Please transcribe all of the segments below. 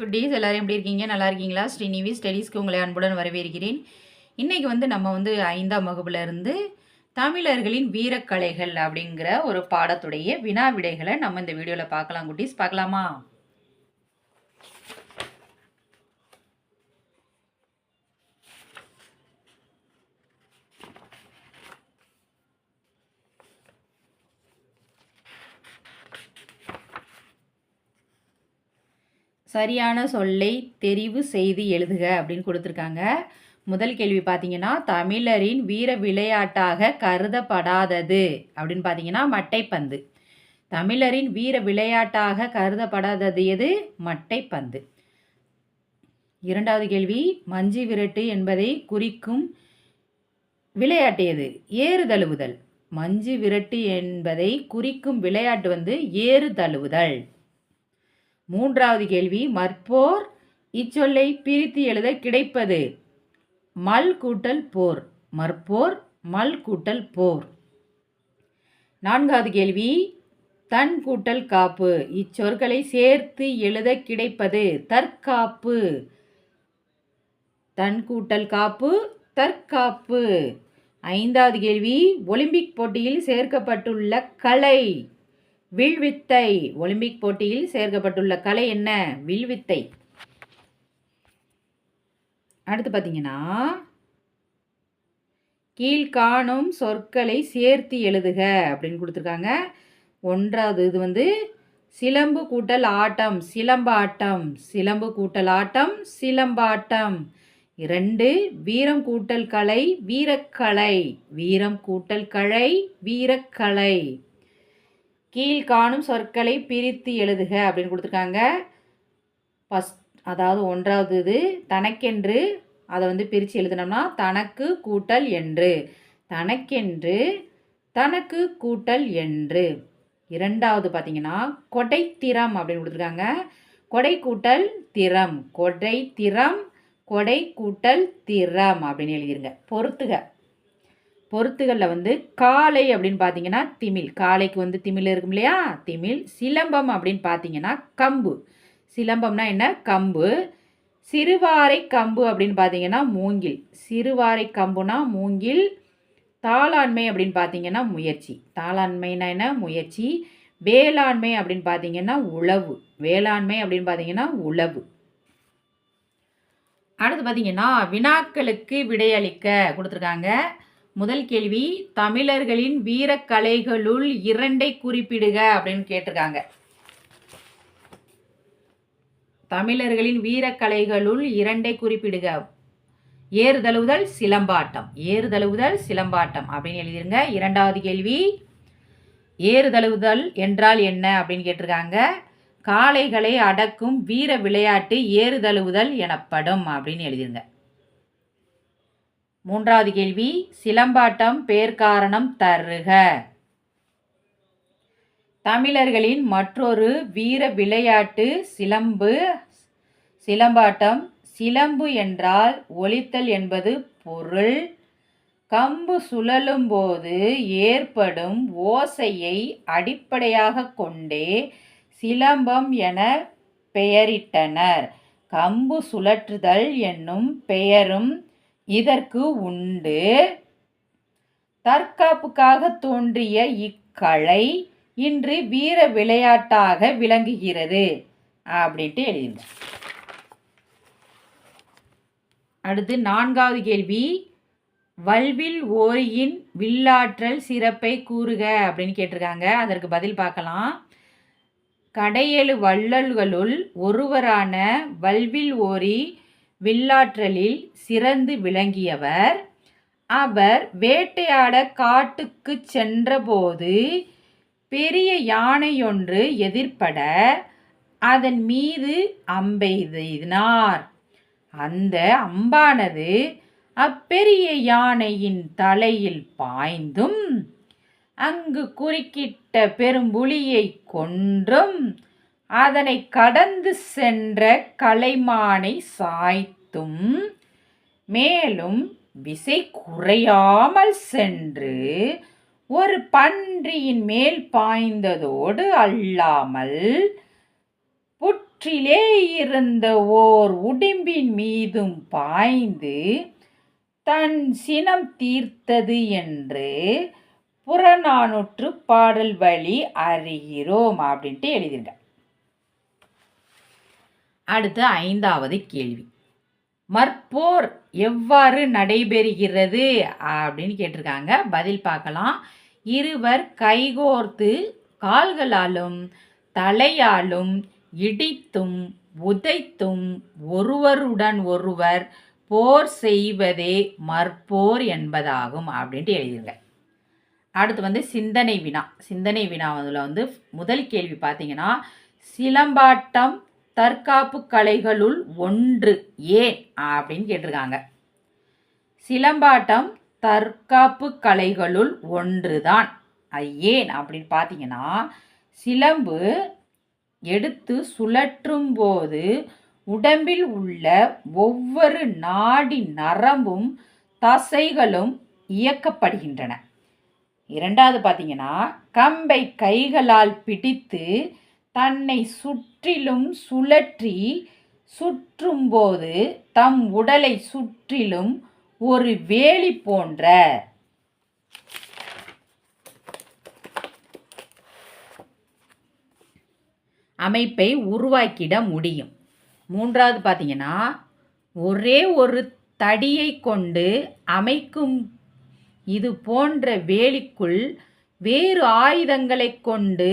குட்டீஸ் எல்லாரும் எப்படி இருக்கீங்க? நல்லா இருக்கீங்களா? ஸ்ரீநிவி ஸ்டடீஸ்க்கு உங்களை அன்புடன் வரவேற்கிறேன். இன்னைக்கு நம்ம 5ஆம் வகுப்புல இருந்து தமிழர்களின் வீரக்கலைகள் அப்படிங்கிற ஒரு பாடத்துடைய வினா விடைகளை நம்ம இந்த வீடியோவில் பார்க்கலாம். குட்டீஸ் பார்க்கலாமா? சரியான சொல்லை தெரிவு செய்து எழுதுக அப்படின்னு கொடுத்துருக்காங்க. முதல் கேள்வி பார்த்தீங்கன்னா, தமிழரின் வீர விளையாட்டாக கருதப்படாதது அப்படின்னு பார்த்தீங்கன்னா மட்டைப்பந்து. தமிழரின் வீர விளையாட்டாக கருதப்படாதது எது? மட்டைப்பந்து. இரண்டாவது கேள்வி, மஞ்சு விரட்டு என்பதை குறிக்கும் விளையாட்டு எது? ஏறு தழுவுதல். மஞ்சு விரட்டு என்பதை குறிக்கும் விளையாட்டு ஏறு தழுவுதல். மூன்றாவது கேள்வி, மற்போர் இச்சொல்லை பிரித்து எழுத கிடைப்பது மல் கூட்டல் போர். மற்போர் மல் கூட்டல் போர். நான்காவது கேள்வி, தன் கூட்டல் காப்பு இச்சொற்களை சேர்த்து எழுத கிடைப்பது தற்காப்பு. தன் கூட்டல் காப்பு தற்காப்பு. ஐந்தாவது கேள்வி, ஒலிம்பிக் போட்டியில் சேர்க்கப்பட்டுள்ள கலை வில்வித்தை. ஒலிம்பிக் போட்டியில் சேர்க்கப்பட்டுள்ள கலை என்ன? வில்வித்தை. அடுத்து பார்த்தீங்கன்னா, கீழ்காணும் சொற்களை சேர்த்து எழுதுக அப்படின்னு கொடுத்துருக்காங்க. ஒன்றாவது இது சிலம்பு கூட்டல் ஆட்டம் சிலம்பாட்டம். சிலம்பு கூட்டல் ஆட்டம் சிலம்பாட்டம். 2, வீரம் கூட்டல் கலை வீரக்கலை. வீரம் கூட்டல் கலை வீரக்கலை. கீழ்காணும் சொற்களை பிரித்து எழுதுக அப்படின்னு கொடுத்துருக்காங்க. அதாவது ஒன்றாவது இது தனக்கென்று, அதை பிரித்து எழுதினோம்னா தனக்கு கூட்டல் என்று. தனக்கென்று தனக்கு கூட்டல் என்று. இரண்டாவது பார்த்தீங்கன்னா கொடைத்திறம் அப்படின்னு கொடுத்துருக்காங்க. கொடை கூட்டல் திறம். கொடை திறம் கொடை கூட்டல் திறம் அப்படின்னு எழுதிருங்க. பொறுத்துகளில் காளை அப்படின்னு பார்த்தீங்கன்னா திமில். காளைக்கு திமில் இருக்கும் இல்லையா? திமில். சிலம்பம் அப்படின்னு பார்த்தீங்கன்னா கம்பு. சிலம்பம்னா என்ன? கம்பு. சிறுவாரை கம்பு அப்படின்னு பார்த்தீங்கன்னா மூங்கில். சிறுவாரை கம்புனா மூங்கில். தாளாண்மை அப்படின்னு பார்த்தீங்கன்னா முயற்சி. தாளாண்மைனா என்ன? முயற்சி. வேளாண்மை அப்படின்னு பார்த்தீங்கன்னா உழவு. வேளாண்மை அப்படின்னு பார்த்தீங்கன்னா உழவு. அடுத்து பார்த்தீங்கன்னா வினாக்களுக்கு விடையளிக்க கொடுத்துருக்காங்க. முதல் கேள்வி, தமிழர்களின் வீரக்கலைகளுள் 2 குறிப்பிடுக அப்படின்னு கேட்டிருக்காங்க. தமிழர்களின் வீரக்கலைகளுள் 2 குறிப்பிடுக. ஏறுதழுவுதல் சிலம்பாட்டம். ஏறுதழுவுதல் சிலம்பாட்டம் அப்படின்னு எழுதிருங்க. இரண்டாவது கேள்வி, ஏறுதழுவுதல் என்றால் என்ன அப்படின்னு கேட்டிருக்காங்க. காளைகளை அடக்கும் வீர விளையாட்டு ஏறுதழுவுதல் எனப்படும் அப்படின்னு எழுதிருங்க. மூன்றாவது கேள்வி, சிலம்பாட்டம் பேர்காரணம் தருக. தமிழர்களின் மற்றொரு வீர விளையாட்டு சிலம்பாட்டம். சிலம்பு என்றால் ஒலித்தல் என்பது பொருள். கம்பு சுழலும் போது ஏற்படும் ஓசையை அடிப்படையாக கொண்டே சிலம்பம் என பெயரிட்டனர். கம்பு சுழற்றுதல் என்னும் பெயரும் இதற்கு உண்டு. தற்காப்புக்காக தோன்றிய இக்கலை இன்று வீர விளையாட்டாக விளங்குகிறது அப்படின்ட்டு எழுதிருங்க. அடுத்து நான்காவது கேள்வி, வல்வில் ஓரியின் வில்லாற்றல் சிறப்பை கூறுக அப்படின்னு கேட்டிருக்காங்க. அதற்கு பதில் பார்க்கலாம். கடையெழு வள்ளல்களுள் ஒருவரான வல்வில் ஓரி வில்லாற்றலில் சிறந்து விளங்கியவர். அவர் வேட்டையாட காட்டுக்கு சென்றபோது பெரிய யானையொன்று எதிர்பட அதன் மீது அம்பெய்தினார். அந்த அம்பானது அப்பெரிய யானையின் தலையில் பாய்ந்தும் அங்கு குறுக்கிட்ட பெரும்புலியை கொன்றும் அதனை கடந்து சென்ற கலைமானை சாய்த்தும் மேலும் விசை குறையாமல் சென்று ஒரு பன்றியின் மேல் பாய்ந்ததோடு அல்லாமல் சுற்றிலே இருந்த ஓர் உடும்பின் மீதும் பாய்ந்து தன் சினம் தீர்த்தது என்று புறநானூற்று பாடல் வழி அறிகிறோம் அப்படின்ட்டு எழுதிருங்க. அடுத்து 5வது கேள்வி. மற்போர் எவ்வாறு நடைபெறுகிறது அப்படின்னு கேட்டிருக்காங்க. பதில் பார்க்கலாம். இருவர் கைகோர்த்து கால்களாலும் தலையாலும் இடித்தும் உதைத்தும் ஒருவருடன் ஒருவர் போர் செய்வதே மற்போர் என்பதாகும் அப்படின்ட்டு எழுதிருங்க. அடுத்து சிந்தனை வினா. சிந்தனை வினாவில் முதல் கேள்வி பார்த்தீங்கன்னா, சிலம்பாட்டம் தற்காப்பு கலைகளுள் ஒன்று ஏன் அப்படின்னு கேட்டிருக்காங்க. சிலம்பாட்டம் தற்காப்பு கலைகளுள் ஒன்று தான். அது ஏன் அப்படின்னு பார்த்தீங்கன்னா, சிலம்பு எடுத்து சுழற்றும் போது உடம்பில் உள்ள ஒவ்வொரு நாடி நரம்பும் தசைகளும் இயக்கப்படுகின்றன. 2வது பார்த்தீங்கன்னா, கம்பை கைகளால் பிடித்து தன்னை சுற்றிலும் சுழற்றி சுற்றும்போது தம் உடலை சுற்றிலும் ஒரு வேலி போன்ற அமைப்பை உருவாக்கிட முடியும். 3வது பார்த்தீங்கன்னா, ஒரே ஒரு தடியை கொண்டு அமைக்கும் இது போன்ற வேலிக்குள் வேறு ஆயுதங்களை கொண்டு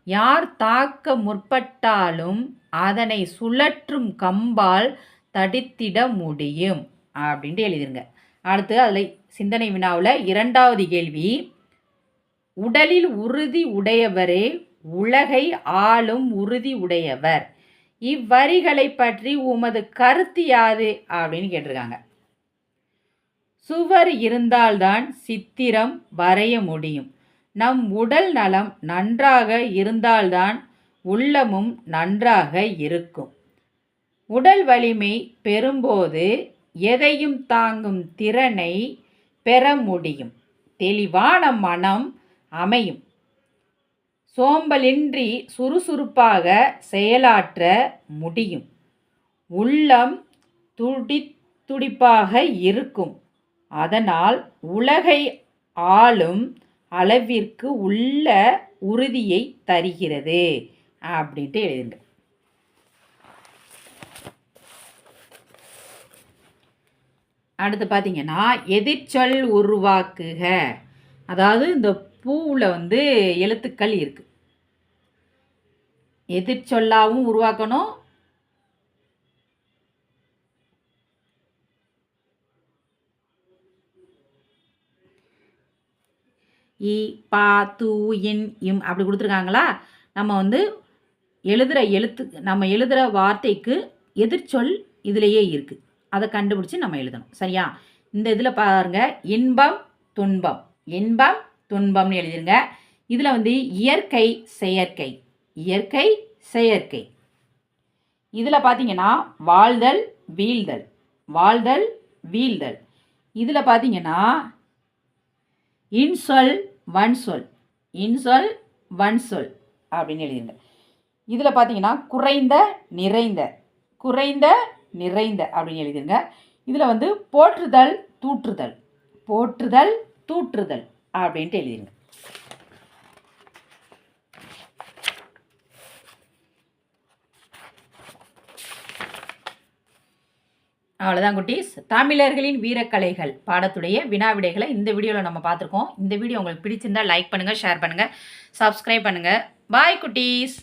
யார் தாக்க முற்பட்டாலும் அதனை சுழற்றும் கம்பால் தடுத்திட முடியும் அப்படின்ட்டு எழுதிருங்க. அடுத்து அதில் சிந்தனை வினாவில் 2வது கேள்வி, உடலில் உறுதி உடையவரே உலகை ஆளும் உறுதி உடையவர். இவ்வரிகளை பற்றி உமது கருத்து யாது அப்படின்னு கேட்டிருக்காங்க. சுவர் இருந்தால்தான் சித்திரம் வரைய முடியும். நம் உடல் நலம் நன்றாக இருந்தால்தான் உள்ளமும் நன்றாக இருக்கும். உடல் வலிமை பெறும்போது எதையும் தாங்கும் திறனை பெற முடியும். தெளிவான மனம் அமையும். சோம்பலின்றி சுறுசுறுப்பாக செயலாற்ற முடியும். உள்ளம் துடிப்பாக இருக்கும். அதனால் உலகை ஆளும் அளவிற்கு உள்ள உறுதியை தருகிறது அப்படின்ட்டு எழுதுங்க. அடுத்து பார்த்தீங்கன்னா, எதிர்ச்சொல் உருவாக்குக. அதாவது இந்த பூவில் எழுத்துக்கள் இருக்கு. எதிர்ச்சொல்லாவும் உருவாக்கணும், இ பா து இன் இம் அப்படி கொடுத்துருக்காங்களா. நம்ம எழுதுகிற வார்த்தைக்கு எதிர்ச்சொல் இதிலேயே இருக்குது. அதை கண்டுபிடிச்சி நம்ம எழுதணும். சரியா? இந்த இதில் பாருங்கள், இன்பம் துன்பம், இன்பம் துன்பம்னு எழுதிருங்க. இதில் இயற்கை செயற்கை, இயற்கை செயற்கை. இதில் பார்த்தீங்கன்னா வாழ்தல் வீழ்தல், வாழ்தல் வீழ்தல். இதில் பார்த்தீங்கன்னா இன்சொல் வன்சொல், இன்சொல் வன்சொல் அப்படின்னு எழுதிருங்க. இதில் பார்த்தீங்கன்னா குறைந்த நிறைந்த, குறைந்த நிறைந்த அப்படின்னு எழுதிருங்க. இதில் போற்றுதல் தூற்றுதல், போற்றுதல் தூற்றுதல் அப்படின்ட்டு எழுதிருங்க. அவ்வளோதான் குட்டீஸ். தமிழர்களின் வீரக்கலைகள் பாடத்துடைய வினாவிடைகளை இந்த வீடியோவில் நம்ம பார்த்துருக்கோம். இந்த வீடியோ உங்களுக்கு பிடிச்சிருந்தால் லைக் பண்ணுங்கள், ஷேர் பண்ணுங்கள், சப்ஸ்கிரைப் பண்ணுங்கள். பாய் குட்டீஸ்.